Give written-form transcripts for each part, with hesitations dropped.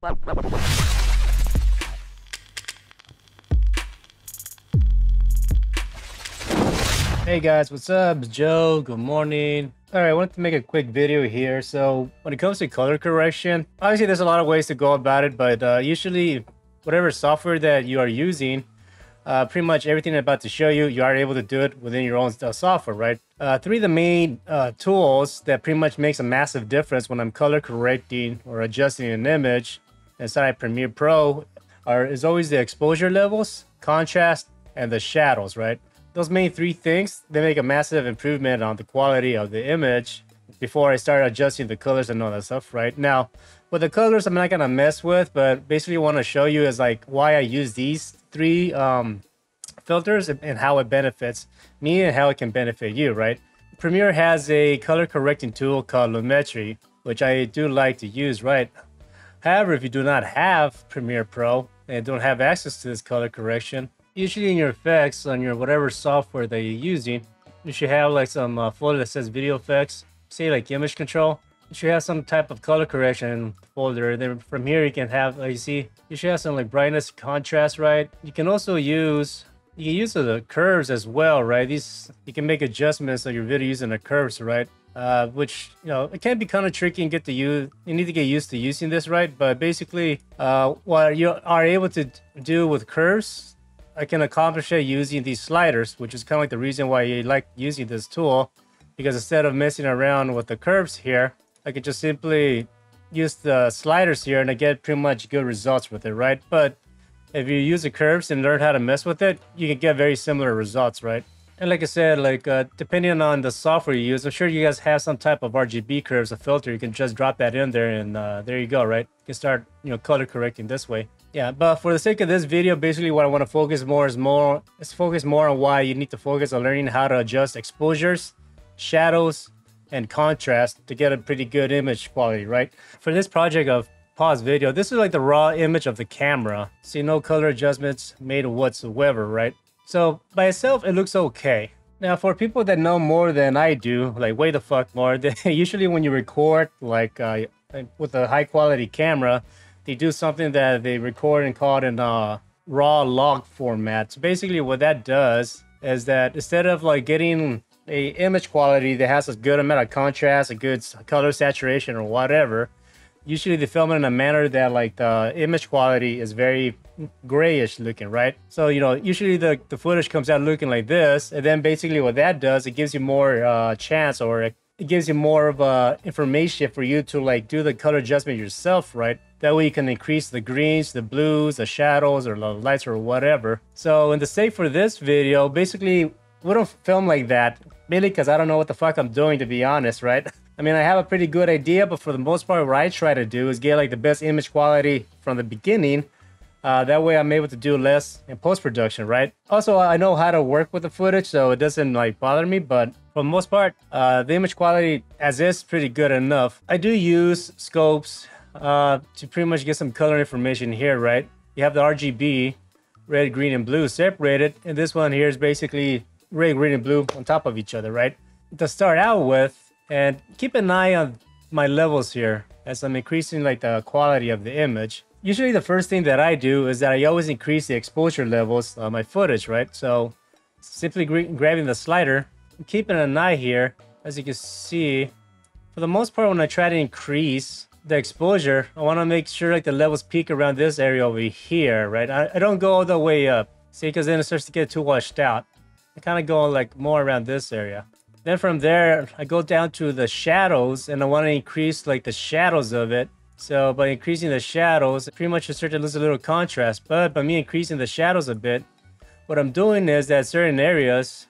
Hey guys, what's up? It's Joe. Good morning. All right, I wanted to make a quick video here. So when it comes to color correction, obviously there's a lot of ways to go about it, but usually whatever software that you are using, pretty much everything I'm about to show you, you are able to do it within your own software, right? Three of the main tools that pretty much makes a massive difference when I'm color correcting or adjusting an image inside Premiere Pro is always the exposure levels, contrast, and the shadows, right? Those main three things, they make a massive improvement on the quality of the image before I start adjusting the colors and all that stuff, right? Now, with the colors, I'm not gonna mess with, but basically want to show you is like why I use these three filters and how it benefits me and how it can benefit you, right? Premiere has a color correcting tool called Lumetri, which I do like to use, right? However, if you do not have Premiere Pro and don't have access to this color correction, usually in your effects on your whatever software that you're using, you should have like some folder that says video effects, say like image control. You should have some type of color correction folder. Then from here you can have, like you see, you should have some like brightness, contrast, right? You can also use the curves as well, right? These, you can make adjustments on your video using the curves, right? Which, you know, it can be kind of tricky and you need to get used to using this, right? But basically, what you are able to do with curves, I can accomplish it using these sliders, which is kind of like the reason why you like using this tool, because instead of messing around with the curves here, I could just simply use the sliders here and I get pretty much good results with it, right? But if you use the curves and learn how to mess with it, you can get very similar results, right? And like I said, like depending on the software you use, I'm sure you guys have some type of RGB curves, a filter. You can just drop that in there and there you go, right? You can start, you know, color correcting this way. Yeah, but for the sake of this video, basically what I want to focus more on why you need to focus on learning how to adjust exposures, shadows, and contrast to get a pretty good image quality, right? For this project of pause video, this is like the raw image of the camera. See, no color adjustments made whatsoever, right? So by itself, it looks okay. Now, for people that know more than I do, like way the fuck more, usually when you record like with a high quality camera, they do something that they record and call it in raw log format. So basically what that does is that instead of like getting a image quality that has a good amount of contrast, a good color saturation or whatever, usually they film it in a manner that like the image quality is very grayish looking, right? So, you know, usually the footage comes out looking like this, and then basically what that does, it gives you more chance, or it gives you more of information for you to like do the color adjustment yourself, right? That way you can increase the greens, the blues, the shadows, or the lights, or whatever. So in the sake for this video, basically we don't film like that, mainly because I don't know what the fuck I'm doing, to be honest, right? I mean, I have a pretty good idea, but for the most part, what I try to do is get like the best image quality from the beginning. That way I'm able to do less in post-production, right? Also, I know how to work with the footage, so it doesn't like bother me, but for the most part, the image quality as is pretty good enough. I do use scopes to pretty much get some color information here, right? You have the RGB, red, green, and blue separated, and this one here is basically red, green, and blue on top of each other, right? To start out with, and keep an eye on my levels here as I'm increasing like the quality of the image. Usually the first thing that I do is that I always increase the exposure levels on my footage, right? So simply grabbing the slider, keeping an eye here. As you can see, for the most part, when I try to increase the exposure, I want to make sure like the levels peak around this area over here, right? I don't go all the way up, see, because then it starts to get too washed out. I kind of go like more around this area. Then from there, I go down to the shadows, and I want to increase like the shadows of it. So by increasing the shadows, pretty much it starts to lose a little contrast. But by me increasing the shadows a bit, what I'm doing is that certain areas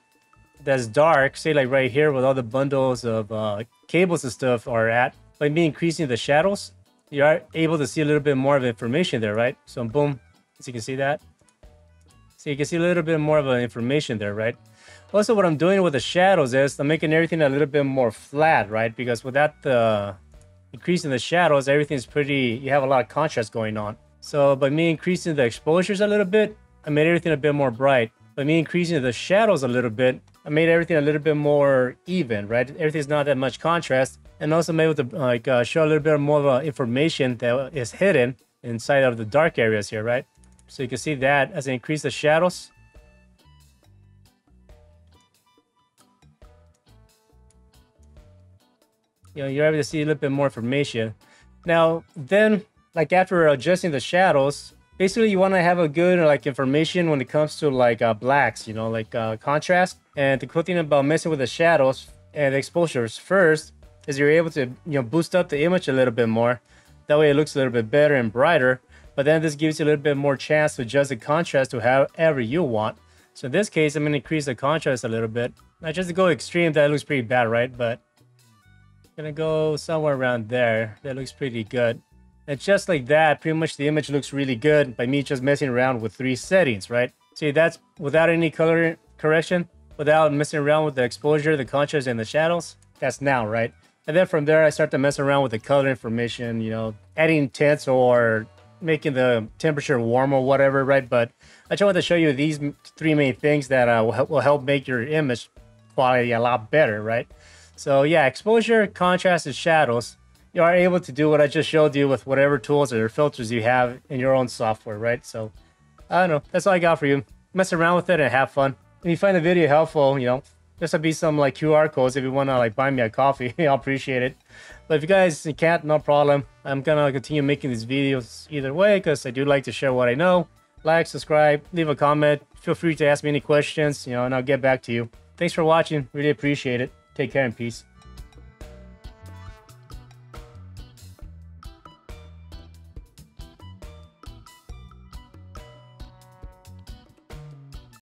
that's dark, say like right here where all the bundles of cables and stuff are at, by me increasing the shadows, you are able to see a little bit more of information there, right? So boom, so you can see that. So you can see a little bit more of information there, right? Also, what I'm doing with the shadows is I'm making everything a little bit more flat, right? Because without the increasing the shadows, everything's pretty, you have a lot of contrast going on. So by me increasing the exposures a little bit, I made everything a bit more bright. By me increasing the shadows a little bit, I made everything a little bit more even, right? Everything's not that much contrast. And also I'm able to show a little bit more of information that is hidden inside of the dark areas here, right? So you can see that as I increase the shadows. You know, you're able to see a little bit more information. Now, then, like after adjusting the shadows, basically you want to have a good like information when it comes to like blacks, you know, like contrast. And the cool thing about messing with the shadows and the exposures first is you're able to, you know, boost up the image a little bit more. That way it looks a little bit better and brighter. But then this gives you a little bit more chance to adjust the contrast to however you want. So in this case, I'm going to increase the contrast a little bit. Not just to go extreme, that looks pretty bad, right? But gonna go somewhere around there. That looks pretty good. And just like that, pretty much the image looks really good by me just messing around with 3 settings, right? See, that's without any color correction, without messing around with the exposure, the contrast, and the shadows. That's now, right? And then from there, I start to mess around with the color information, you know, adding tints or making the temperature warm or whatever, right? But I just want to show you these 3 main things that will help make your image quality a lot better, right? So yeah, exposure, contrast, and shadows. You are able to do what I just showed you with whatever tools or filters you have in your own software, right? So I don't know. That's all I got for you. Mess around with it and have fun. If you find the video helpful, you know, there's gonna be some like QR codes if you wanna like buy me a coffee. I'll appreciate it. But if you guys can't, no problem. I'm gonna continue making these videos either way because I do like to share what I know. Like, subscribe, leave a comment. Feel free to ask me any questions, you know, and I'll get back to you. Thanks for watching. Really appreciate it. Take care and peace.